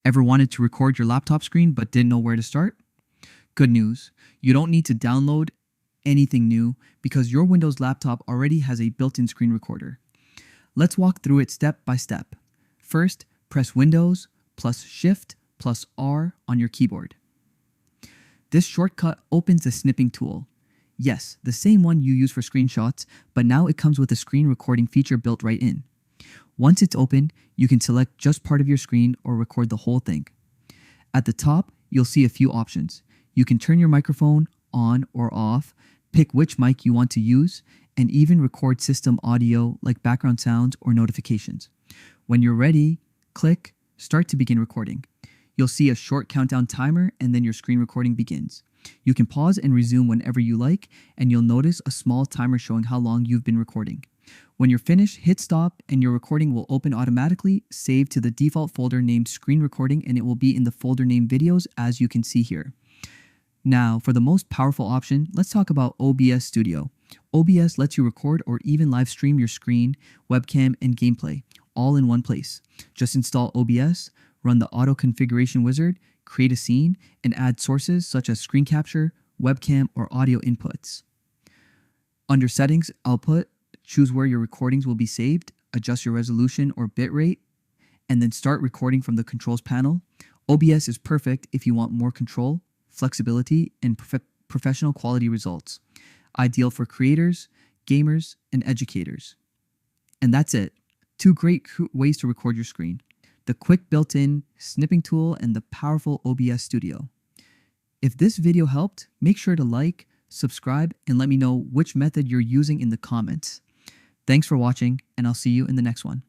Ever wanted to record your laptop screen but didn't know where to start? Good news. You don't need to download anything new because your Windows laptop already has a built-in screen recorder. Let's walk through it step by step. First, press Windows plus Shift plus R on your keyboard. This shortcut opens the snipping tool. Yes, the same one you use for screenshots, but now it comes with a screen recording feature built right in. Once it's open, you can select just part of your screen or record the whole thing. At the top, you'll see a few options. You can turn your microphone on or off, pick which mic you want to use, and even record system audio like background sounds or notifications. When you're ready, click Start to begin recording. You'll see a short countdown timer and then your screen recording begins. You can pause and resume whenever you like, and you'll notice a small timer showing how long you've been recording. When you're finished, hit stop and your recording will open automatically, save to the default folder named Screen Recording, and it will be in the folder named Videos as you can see here. Now, for the most powerful option, let's talk about OBS Studio. OBS lets you record or even live stream your screen, webcam, and gameplay, all in one place. Just install OBS, run the auto configuration wizard, create a scene, and add sources such as screen capture, webcam, or audio inputs. Under Settings, Output, choose where your recordings will be saved, adjust your resolution or bitrate, and then start recording from the controls panel. OBS is perfect if you want more control, flexibility, and professional quality results. Ideal for creators, gamers, and educators. And that's it. Two great ways to record your screen: the quick built-in snipping tool and the powerful OBS Studio. If this video helped, make sure to like, subscribe, and let me know which method you're using in the comments. Thanks for watching, and I'll see you in the next one.